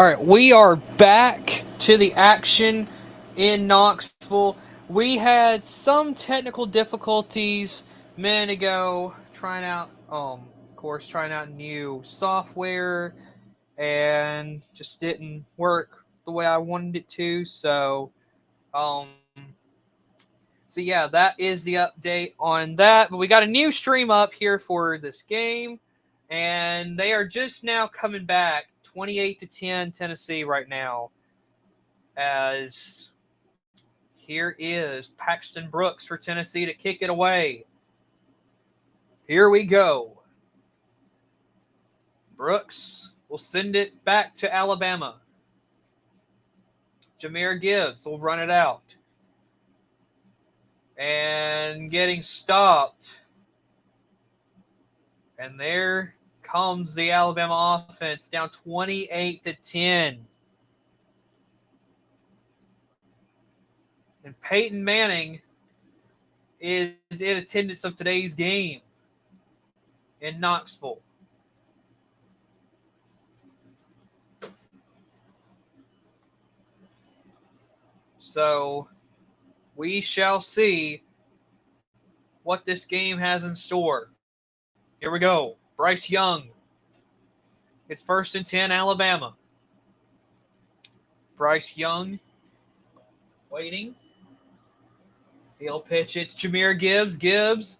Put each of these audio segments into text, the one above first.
All right, we are back to the action in Knoxville. We had some technical difficulties a minute ago trying out new software and just didn't work the way I wanted it to. Um, so yeah, that is the update on that. But we got a new stream up here for this game, and they are just now coming back, 28-10 Tennessee right now. As here is Paxton Brooks for Tennessee to kick it away. Here we go. Brooks will send it back to Alabama. Jahmyr Gibbs will run it out. And getting stopped. And there comes the Alabama offense down 28-10. And Peyton Manning is in attendance of today's game in Knoxville. So we shall see what this game has in store. Here we go. Bryce Young. It's 1st and 10, Alabama. Bryce Young waiting. He'll pitch it to Jahmyr Gibbs. Gibbs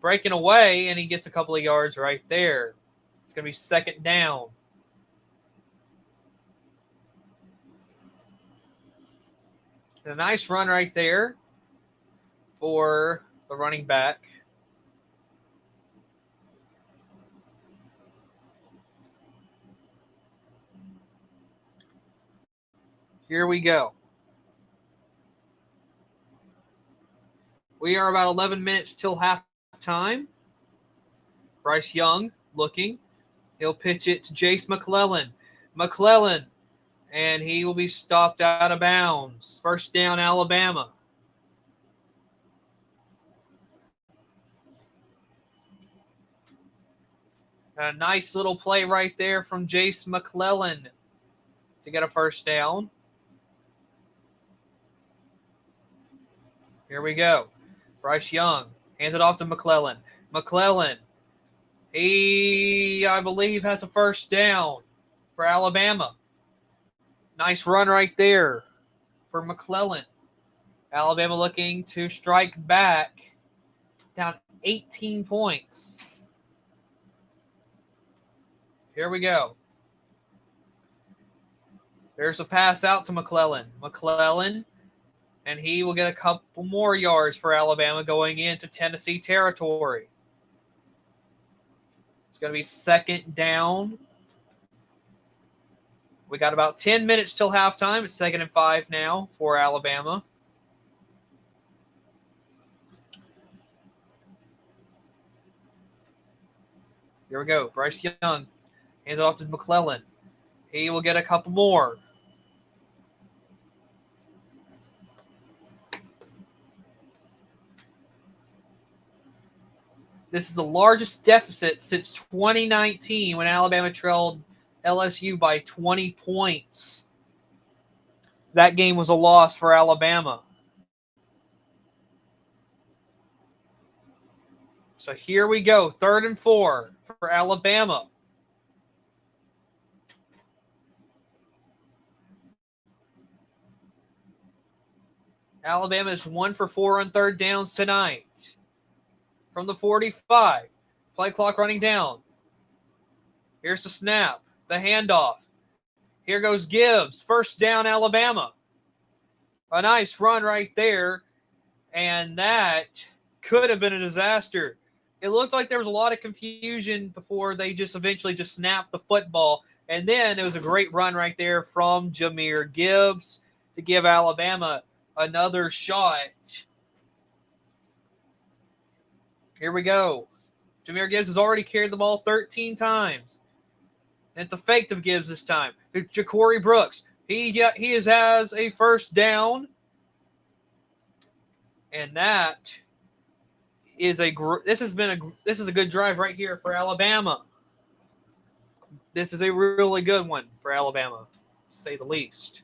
breaking away, and he gets a couple of yards right there. It's going to be 2nd down. And a nice run right there for the running back. Here we go. We are about 11 minutes till halftime. Bryce Young looking. He'll pitch it to Jace McClellan. McClellan, and he will be stopped out of bounds. 1st down, Alabama. A nice little play right there from Jace McClellan to get a 1st down. Here we go. Bryce Young hands it off to McClellan. McClellan, I believe, has a 1st down for Alabama. Nice run right there for McClellan. Alabama looking to strike back, down 18 points. Here we go. There's a pass out to McClellan. McClellan, and he will get a couple more yards for Alabama going into Tennessee territory. It's going to be 2nd down. We got about 10 minutes till halftime. It's 2nd and 5 now for Alabama. Here we go. Bryce Young hands it off to McClellan. He will get a couple more. This is the largest deficit since 2019 when Alabama trailed LSU by 20 points. That game was a loss for Alabama. So here we go. 3rd and 4 for Alabama. Alabama is 1 for 4 on 3rd downs tonight. From the 45. Play clock running down. Here's the snap. The handoff. Here goes Gibbs. 1st down, Alabama. A nice run right there. And that could have been a disaster. It looked like there was a lot of confusion before they just eventually just snapped the football. And then it was a great run right there from Jahmyr Gibbs to give Alabama another shot. Here we go. Jahmyr Gibbs has already carried the ball 13 times. And it's a fake to Gibbs this time. Ja'Cory Brooks. He has a 1st down. And that is this is a good drive right here for Alabama. this is a really good one for Alabama, to say the least.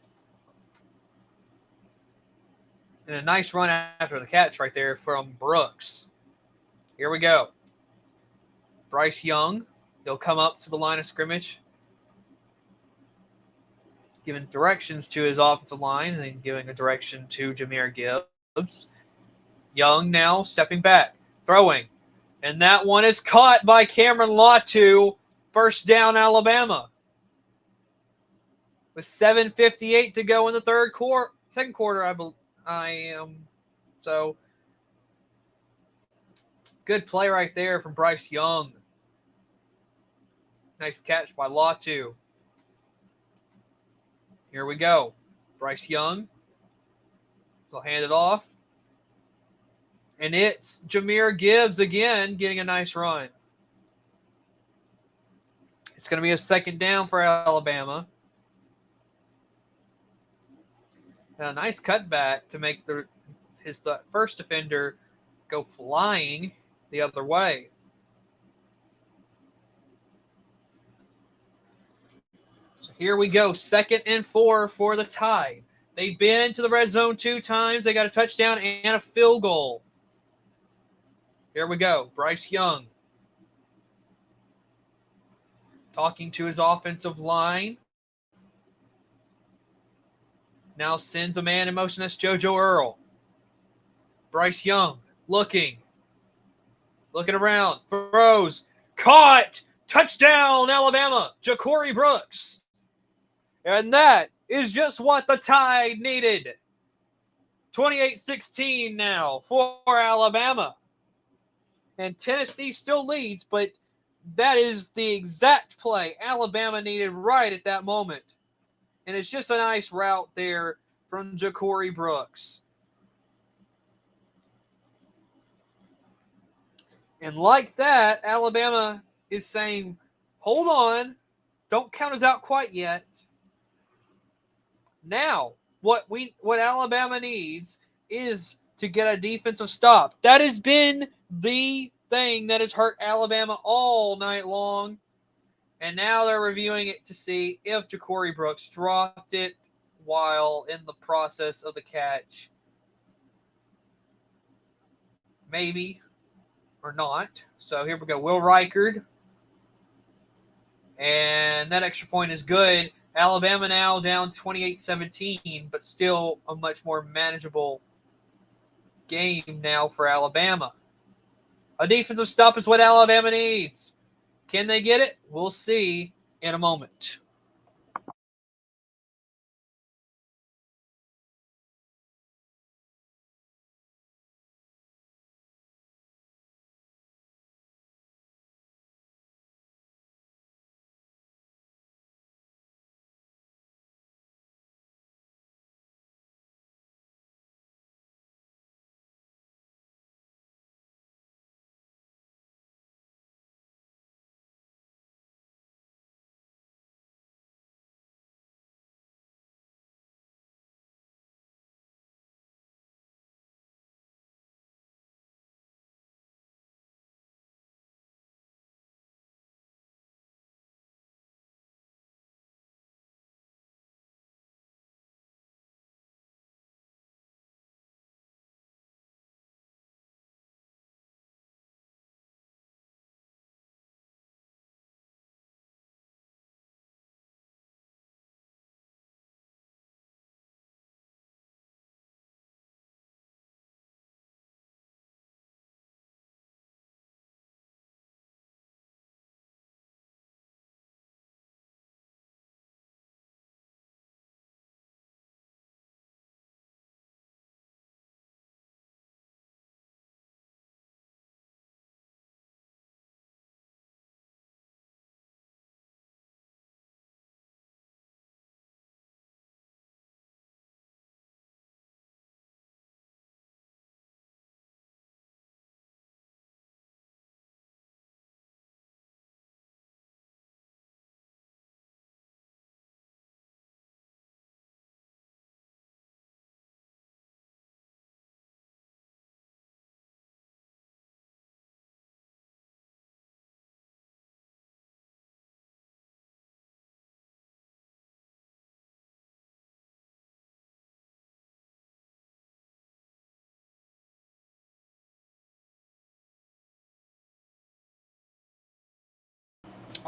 And a nice run after the catch right there from Brooks. Here we go. Bryce Young, he'll come up to the line of scrimmage, giving directions to his offensive line and then giving a direction to Jahmyr Gibbs. Young now stepping back, throwing. And that one is caught by Cameron Latu. First down, Alabama. With 7:58 to go in the second quarter, So, good play right there from Bryce Young. Nice catch by Latu. Here we go. Bryce Young. He'll hand it off. And it's Jahmyr Gibbs again getting a nice run. It's going to be a second down for Alabama. And a nice cutback to make his first defender go flying the other way. So here we go. 2nd and 4 for the Tide. They've been to the red zone 2 times. They got a touchdown and a field goal. Here we go. Bryce Young talking to his offensive line. Now sends a man in motion. That's JoJo Earl. Bryce Young looking around, throws, caught, touchdown, Alabama, Ja'Cory Brooks. And that is just what the Tide needed. 28-16 now for Alabama. And Tennessee still leads, but that is the exact play Alabama needed right at that moment. And it's just a nice route there from Ja'Cory Brooks. And like that, Alabama is saying, hold on, don't count us out quite yet. Now, what Alabama needs is to get a defensive stop. That has been the thing that has hurt Alabama all night long. And now they're reviewing it to see if Ja'Cory Brooks dropped it while in the process of the catch. Maybe or not. So here we go. Will Reichard. And that extra point is good. Alabama now down 28-17, but still a much more manageable game now for Alabama. A defensive stop is what Alabama needs. Can they get it? We'll see in a moment.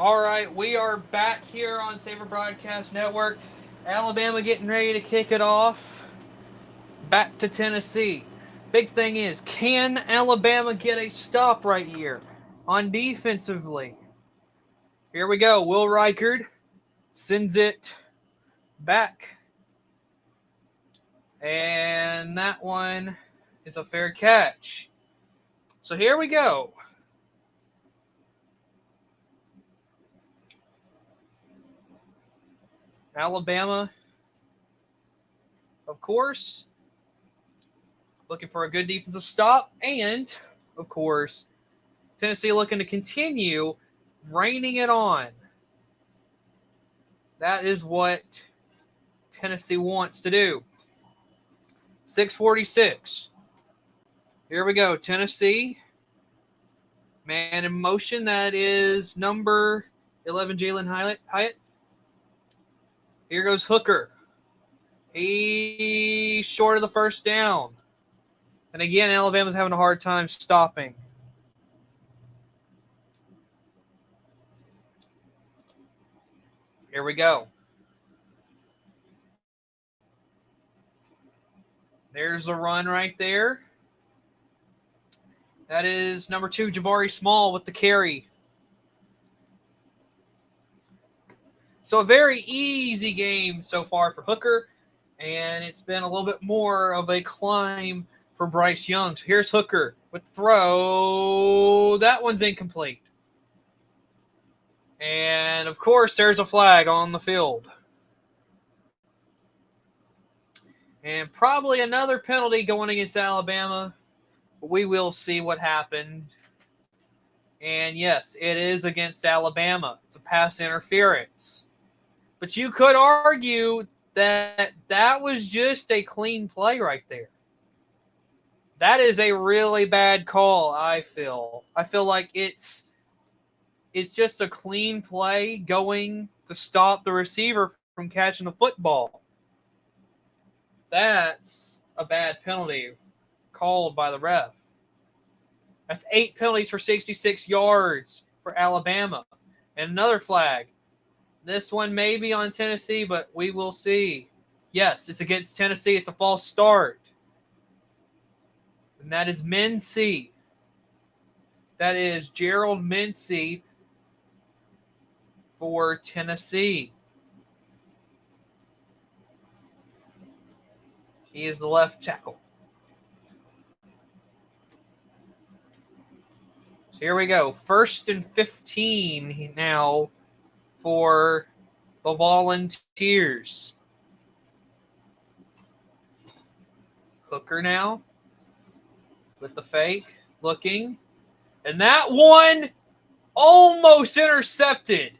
All right, we are back here on Saber Broadcast Network. Alabama getting ready to kick it off. Back to Tennessee. Big thing is, can Alabama get a stop right here on defensively? Here we go. Will Reichard sends it back. And that one is a fair catch. So here we go. Alabama, of course, looking for a good defensive stop. And, of course, Tennessee looking to continue raining it on. That is what Tennessee wants to do. 6:46. Here we go. Tennessee. Man in motion. That is number 11, Jalen Hyatt. Here goes Hooker. He's short of the first down. And again, Alabama's having a hard time stopping. Here we go. There's a run right there. That is number 2, Jabari Small with the carry. So a very easy game so far for Hooker, and it's been a little bit more of a climb for Bryce Young. So here's Hooker with the throw. That one's incomplete. And, of course, there's a flag on the field. And probably another penalty going against Alabama. But we will see what happened. And, yes, it is against Alabama. It's a pass interference. But you could argue that that was just a clean play right there. That is a really bad call, I feel. I feel like it's just a clean play going to stop the receiver from catching the football. That's a bad penalty called by the ref. That's 8 penalties for 66 yards for Alabama. And another flag. This one may be on Tennessee, but we will see. Yes, it's against Tennessee. It's a false start. And that is Mincy. That is Gerald Mincy for Tennessee. He is the left tackle. So here we go. 1st and 15 now for the Volunteers. Hooker now with the fake, looking. And that one almost intercepted.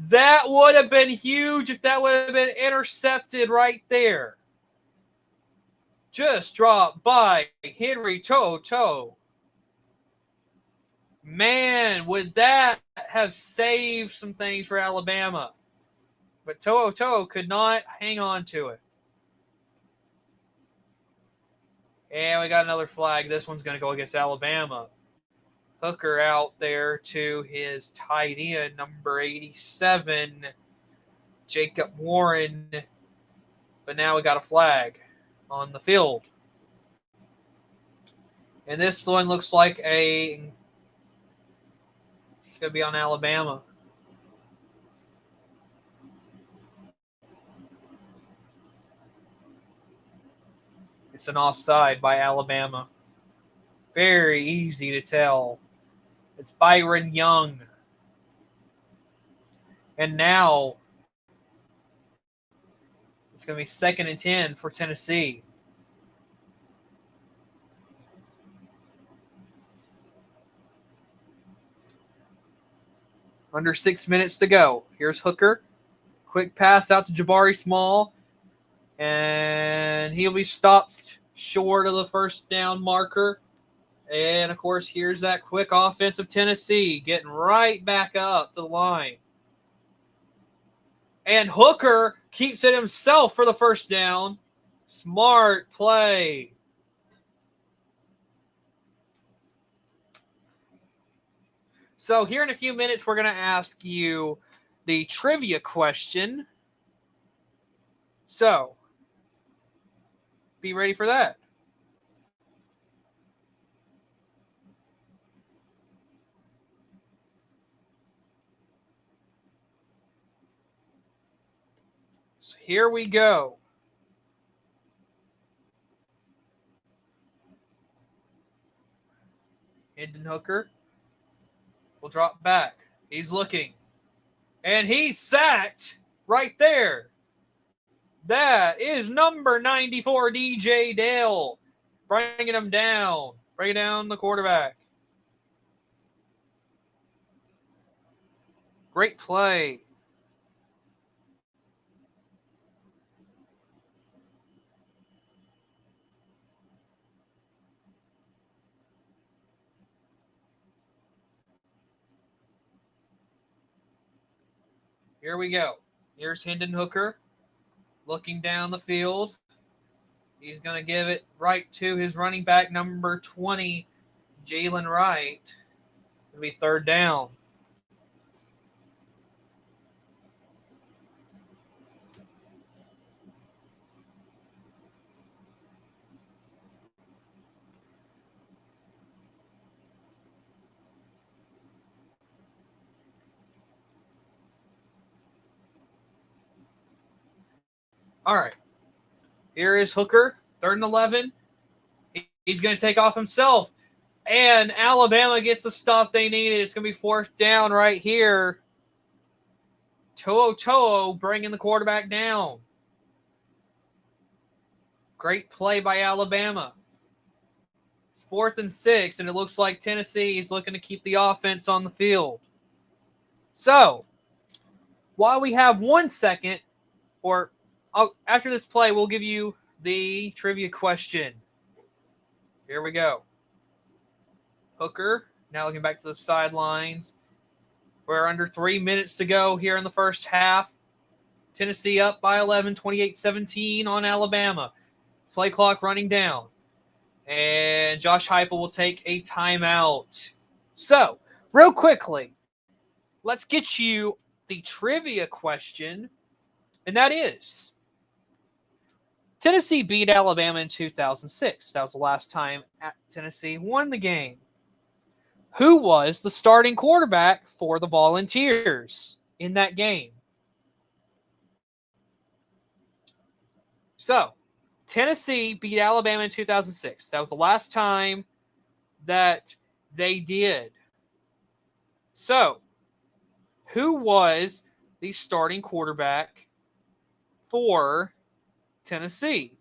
That would have been huge if that would have been intercepted right there. Just dropped by Henry Toto. Man, would that have saved some things for Alabama. But Toto could not hang on to it. And we got another flag. This one's going to go against Alabama. Hooker out there to his tight end, number 87, Jacob Warren. But now we got a flag on the field. And this one looks like it's going to be on Alabama. It's an offside by Alabama. Very easy to tell. It's Byron Young. And now it's going to be 2nd and 10 for Tennessee. Under 6 minutes to go. Here's Hooker. Quick pass out to Jabari Small. And he'll be stopped short of the first down marker. And, of course, here's that quick offense of Tennessee getting right back up to the line. And Hooker keeps it himself for the first down. Smart play. So here in a few minutes, we're going to ask you the trivia question. So be ready for that. So here we go. Hendon Hooker will drop back. He's looking. And he's sacked right there. That is number 94, DJ Dale. Bringing him down. Bringing down the quarterback. Great play. Here we go. Here's Hendon Hooker looking down the field. He's going to give it right to his running back, number 20, Jalen Wright. It'll be third down. All right. Here is Hooker, 3rd and 11. He's going to take off himself. And Alabama gets the stop they needed. It's going to be 4th down right here. To'o bringing the quarterback down. Great play by Alabama. It's 4th and 6, and it looks like Tennessee is looking to keep the offense on the field. So, while we have 1 second, or after this play, we'll give you the trivia question. Here we go. Hooker, now looking back to the sidelines. We're under 3 minutes to go here in the first half. Tennessee up by 11, 28-17 on Alabama. Play clock running down. And Josh Heupel will take a timeout. So, real quickly, let's get you the trivia question. And that is, Tennessee beat Alabama in 2006. That was the last time Tennessee won the game. Who was the starting quarterback for the Volunteers in that game? So, Tennessee beat Alabama in 2006. That was the last time that they did. So, who was the starting quarterback for Tennessee?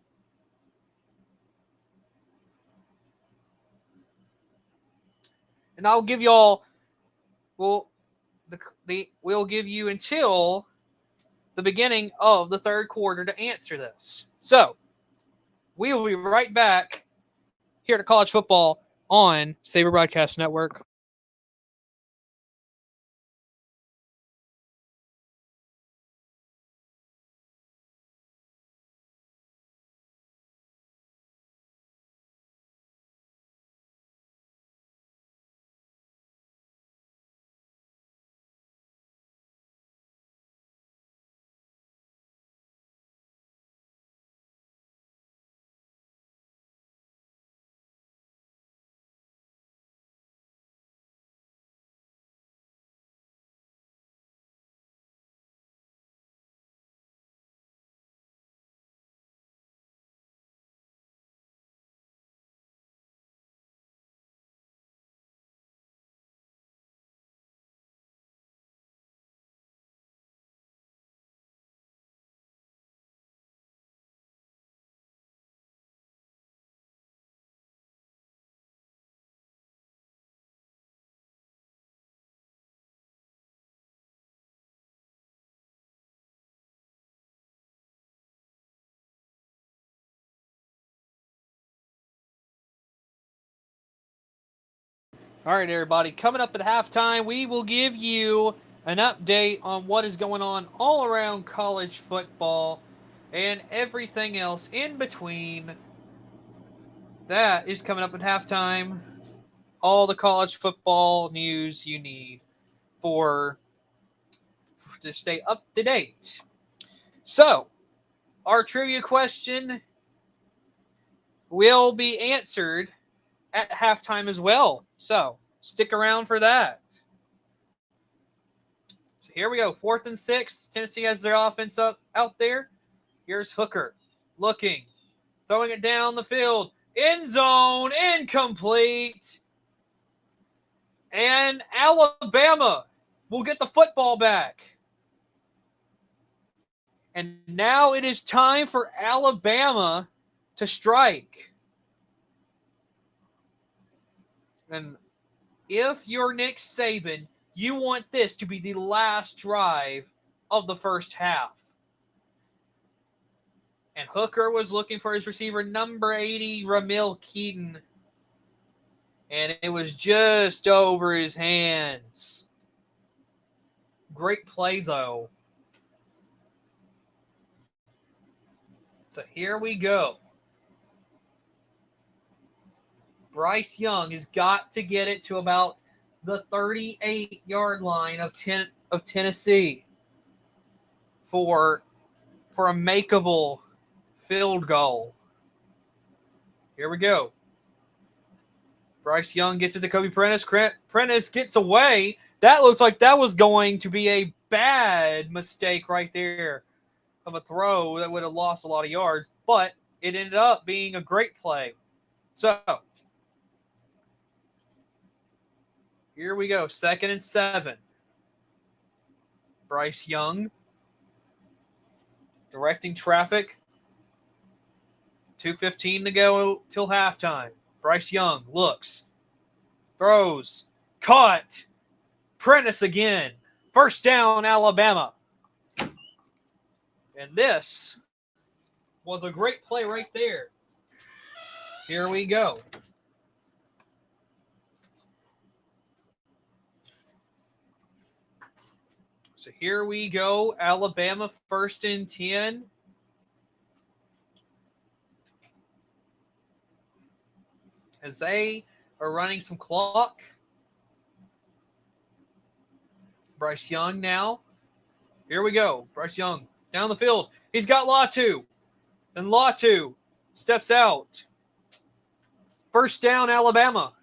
And I'll give y'all, we'll give you until the beginning of the third quarter to answer this. So, we will be right back here at College Football on Saber Broadcast Network. All right, everybody. Coming up at halftime, we will give you an update on what is going on all around college football and everything else in between. That is coming up at halftime. all the college football news you need for to stay up to date. So, our trivia question will be answered at halftime as well. So, stick around for that. So, here we go. 4th and 6. Tennessee has their offense up out there. Here's Hooker looking, throwing it down the field. End zone, incomplete. And Alabama will get the football back. And now it is time for Alabama to strike. And if you're Nick Saban, you want this to be the last drive of the first half. And Hooker was looking for his receiver, number 80, Ramil Keaton. And it was just over his hands. Great play, though. So here we go. Bryce Young has got to get it to about the 38-yard line of Tennessee for a makeable field goal. Here we go. Bryce Young gets it to Kobe Prentice. Prentice gets away. That looks like that was going to be a bad mistake right there of a throw that would have lost a lot of yards, but it ended up being a great play. So, here we go. 2nd and 7. Bryce Young directing traffic. 2:15 to go till halftime. Bryce Young looks, throws, caught. Prentice again. First down, Alabama. And this was a great play right there. Here we go. So here we go. Alabama 1st and 10. As they are running some clock. Bryce Young now. Here we go. Bryce Young down the field. He's got Latu. And Latu steps out. First down, Alabama.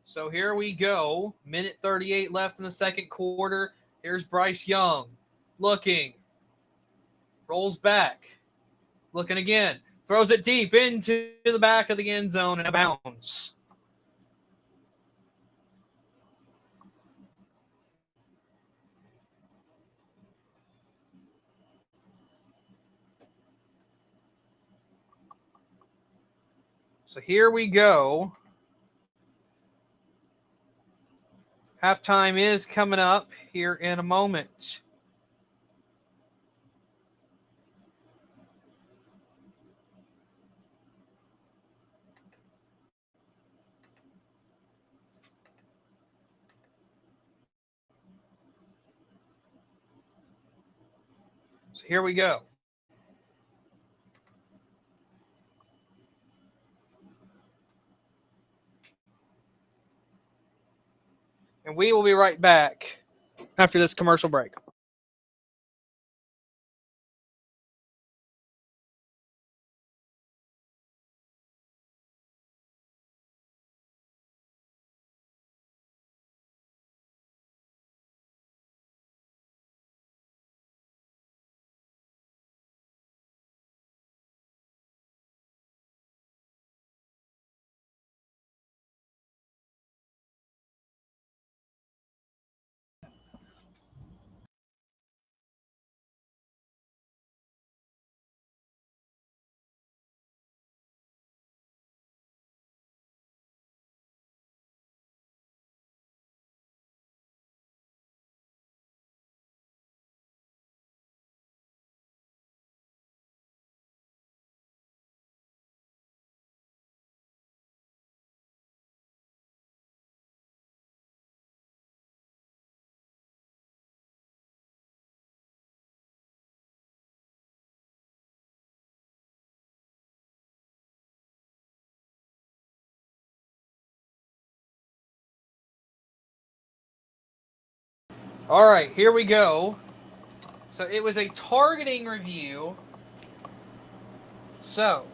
So here we go. Minute 38 left in the second quarter. Here's Bryce Young looking. Rolls back. Looking again. Throws it deep into the back of the end zone and out of bounds. So here we go. Halftime is coming up here in a moment. So here we go. And we will be right back after this commercial break. All right, here we go. So it was a targeting review. So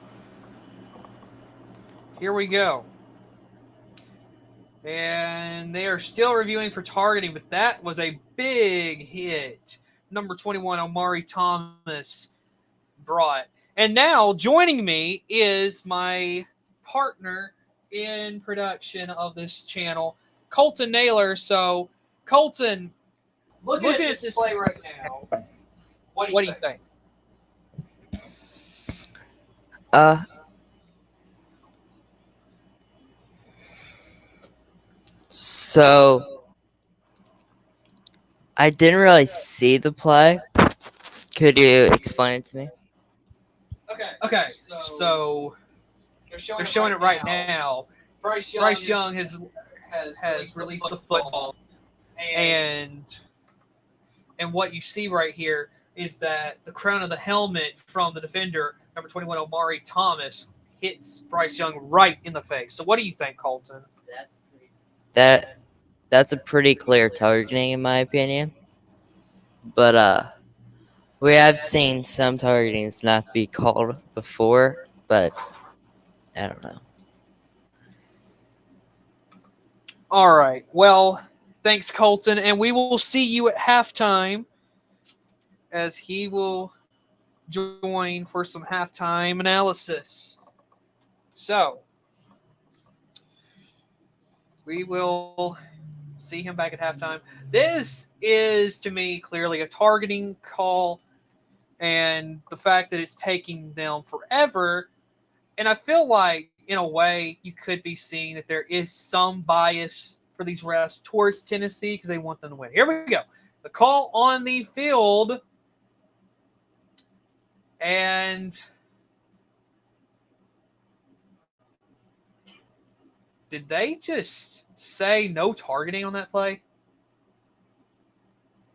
here we go. And they are still reviewing for targeting, but that was a big hit. Number 21, Omari Thomas brought. And now joining me is my partner in production of this channel, Colton Naylor. So, Colton, looking at this play right now, what do you think? Uh, so I didn't really see the play. Could you explain it to me? Okay, so they're showing it right now. Bryce Young has released the football, and what you see right here is that the crown of the helmet from the defender, number 21, Omari Thomas, hits Bryce Young right in the face. So what do you think, Colton? That that's a pretty clear targeting in my opinion. But we have seen some targetings not be called before, but I don't know. All right. Well, thanks, Colton, and we will see you at halftime as he will join for some halftime analysis. So we will see him back at halftime. This is, to me, clearly a targeting call, and the fact that it's taking them forever. And I feel like, in a way, you could be seeing that there is some bias for these refs towards Tennessee because they want them to win. Here we go. The call on the field. And did they just say no targeting on that play?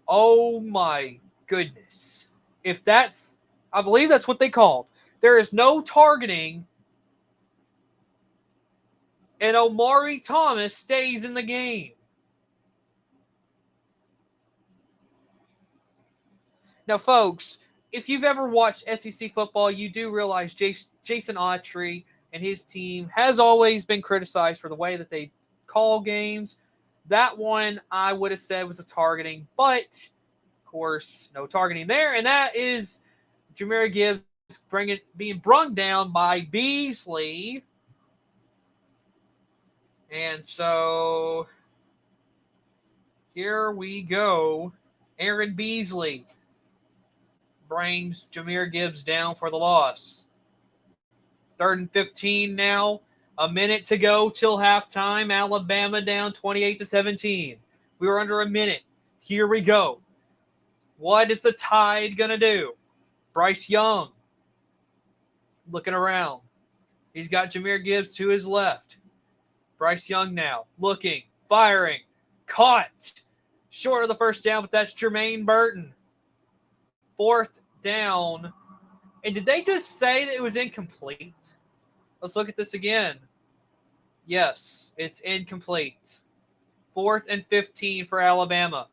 Oh my goodness. If that's, I believe that's what they called. There is no targeting, and Omari Thomas stays in the game. Now, folks, if you've ever watched SEC football, you do realize Jason Autry and his team has always been criticized for the way that they call games. That one I would have said was a targeting, but of course, no targeting there. And that is Jahmyr Gibbs being brung down by Beasley. And so here we go. Aaron Beasley brings Jahmyr Gibbs down for the loss. 3rd and 15 now. A minute to go till halftime. Alabama down 28-17. We were under a minute. Here we go. What is the Tide going to do? Bryce Young looking around. He's got Jahmyr Gibbs to his left. Bryce Young now looking, firing, caught. Short of the first down, but that's Jermaine Burton. 4th down. And did they just say that it was incomplete? Let's look at this again. Yes, it's incomplete. 4th and 15 for Alabama.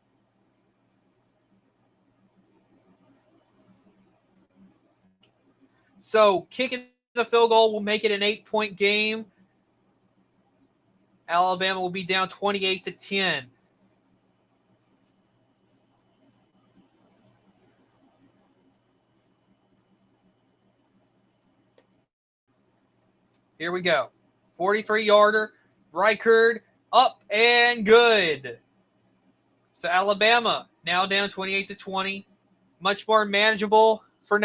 So kicking the field goal will make it an 8-point game. Alabama will be down 28-10. Here we go. 43-yarder. Reichard up and good. So Alabama now down 28-20. Much more manageable for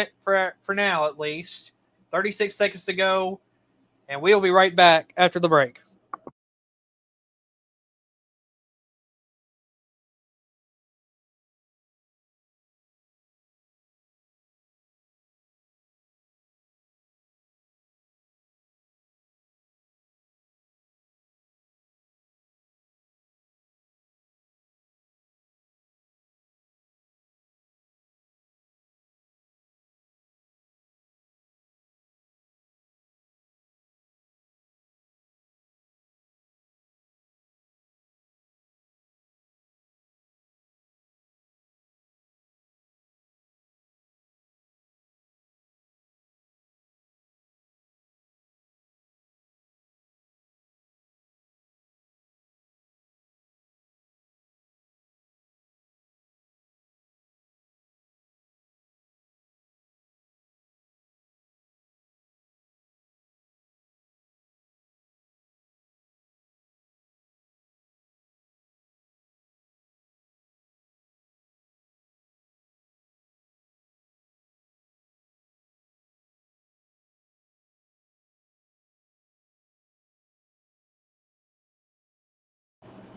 now, at least. 36 seconds to go. And we'll be right back after the break.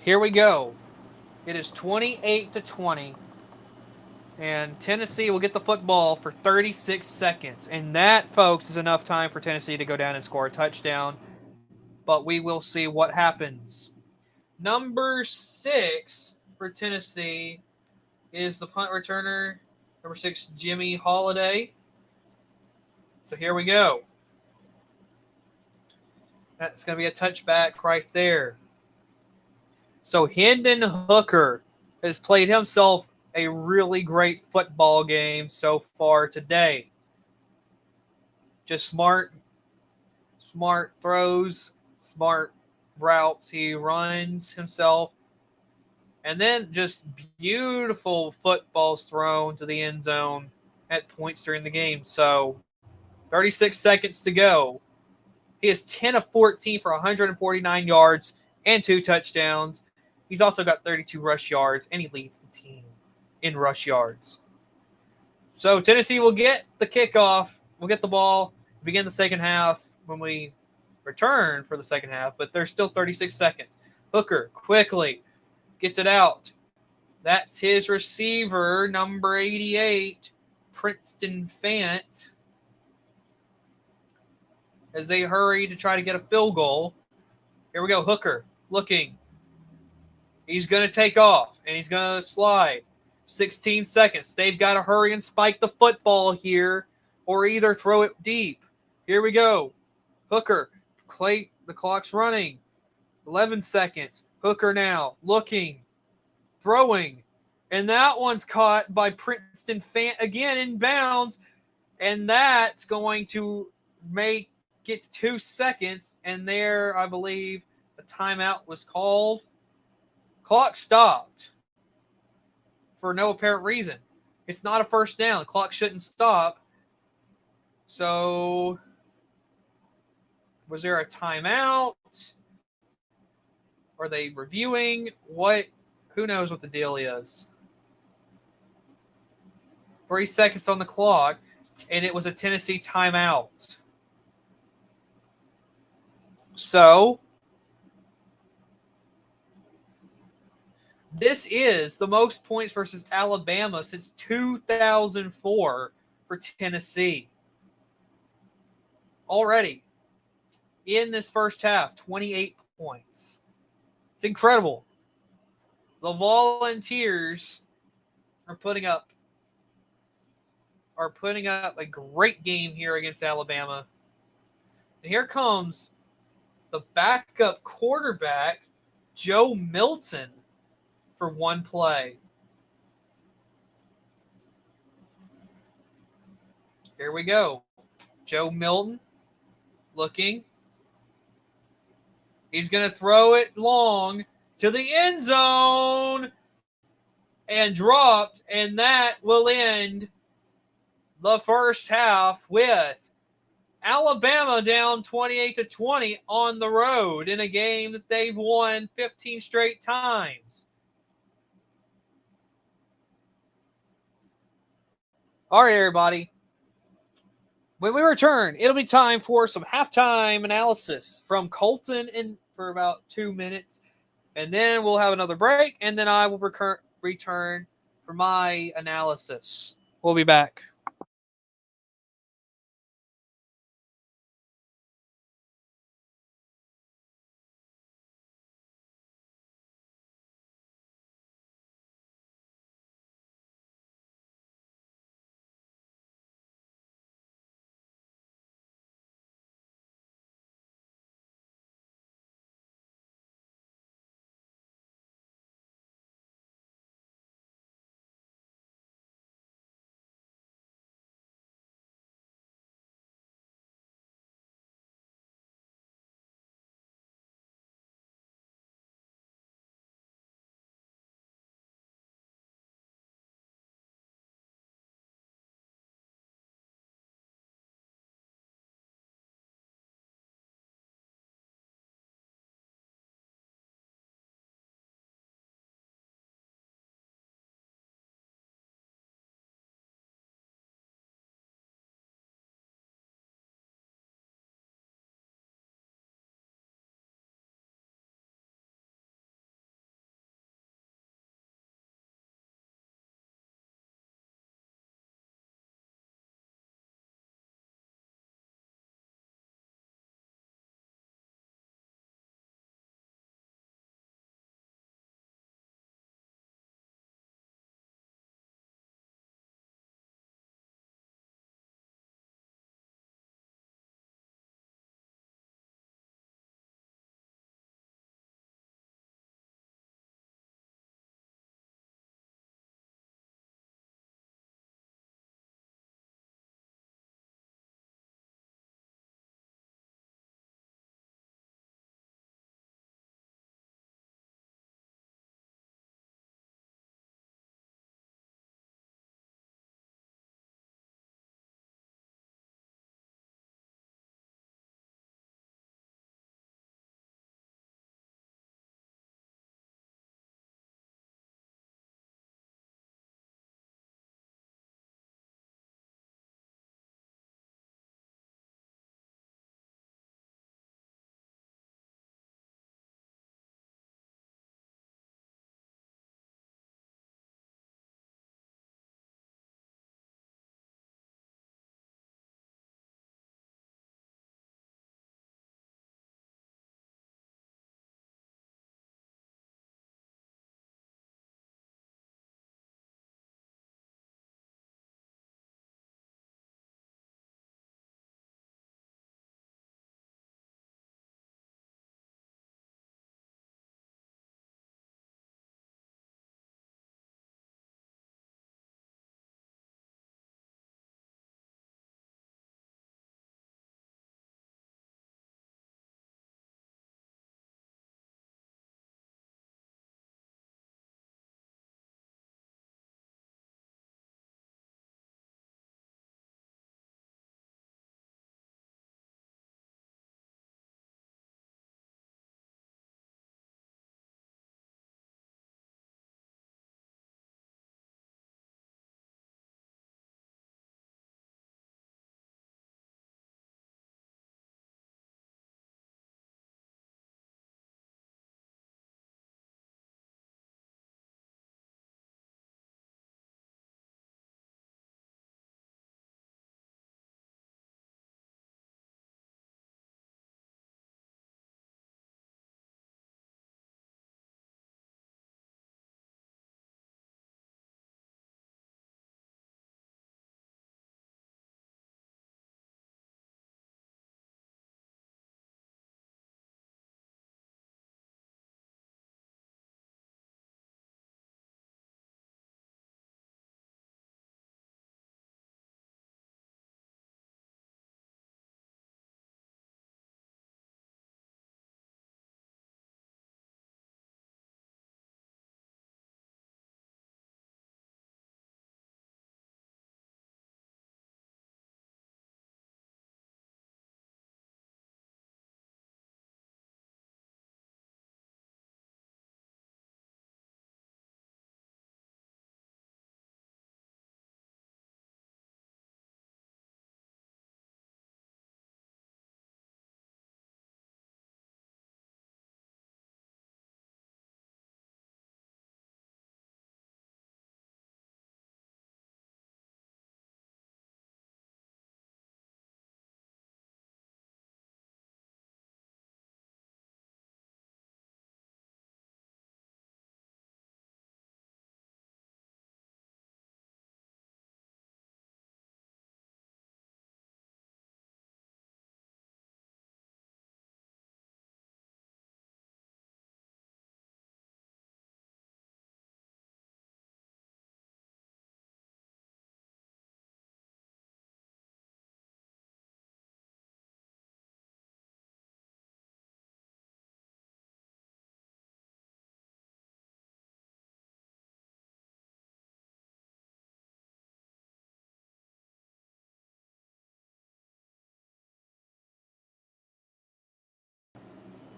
Here we go. It is 28-20. And Tennessee will get the football for 36 seconds. And that, folks, is enough time for Tennessee to go down and score a touchdown. But we will see what happens. Number 6 for Tennessee is the punt returner. Number 6, Jimmy Holiday. So here we go. That's going to be a touchback right there. So Hendon Hooker has played himself a really great football game so far today. Just smart throws, smart routes he runs himself. And then just beautiful footballs thrown to the end zone at points during the game. So 36 seconds to go. He is 10 of 14 for 149 yards and 2 touchdowns. He's also got 32 rush yards, and he leads the team in rush yards. So Tennessee will get the kickoff. We'll get the ball, begin the second half when we return for the second half, but there's still 36 seconds. Hooker quickly gets it out. That's his receiver, number 88, Princeton Fant, as they hurry to try to get a field goal. Here we go, Hooker looking. He's going to take off, and he's going to slide. 16 seconds. They've got to hurry and spike the football here, or either throw it deep. Here we go. Hooker. The clock's running. 11 seconds. Hooker now looking, throwing. And that one's caught by Princeton Fant again in bounds. And that's going to make it 2 seconds. And there, I believe, the timeout was called. Clock stopped for no apparent reason. It's not a first down. The clock shouldn't stop. So, was there a timeout? Are they reviewing? What? Who knows what the deal is? 3 seconds on the clock, and it was a Tennessee timeout. So, this is the most points versus Alabama since 2004 for Tennessee. Already, in this first half, 28 points. It's incredible. The Volunteers are putting up a great game here against Alabama. And here comes the backup quarterback, Joe Milton, for one play. Here we go. Joe Milton looking. He's going to throw it long to the end zone and dropped, and that will end the first half with Alabama down 28-20 on the road in a game that they've won 15 straight times. All right, everybody. When we return, it'll be time for some halftime analysis from Colton for about 2 minutes. And then we'll have another break, and then I will return for my analysis. We'll be back.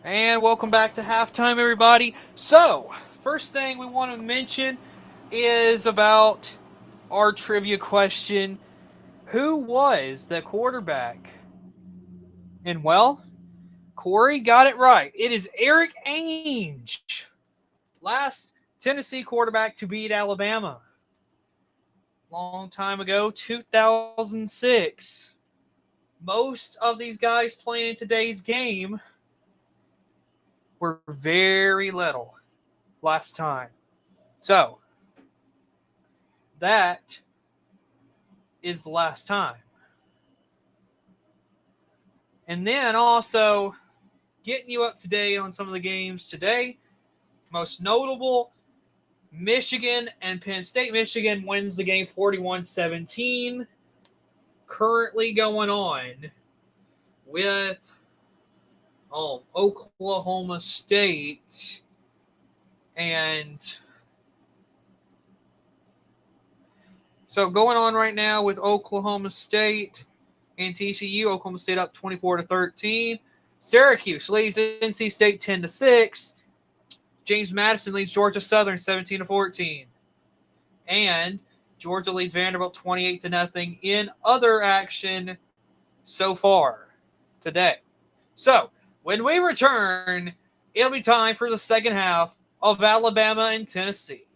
And welcome back to halftime, everybody. So, first thing we want to mention is about our trivia question. Who was the quarterback? And well, Corey got it right. It is Eric Ainge, last Tennessee quarterback to beat Alabama. Long time ago, 2006. Most of these guys playing in today's game were very little last time. So, that is the last time. And then also getting you up to date on some of the games today. Most notable, Michigan and Penn State. Michigan wins the game 41-17. Currently going on with Oklahoma State and so going on right now with Oklahoma State and TCU. Oklahoma State up 24-13. Syracuse leads NC State 10-6. James Madison leads Georgia Southern 17-14. And Georgia leads Vanderbilt 28-0 in other action so far today. So, when we return, it'll be time for the second half of Alabama and Tennessee.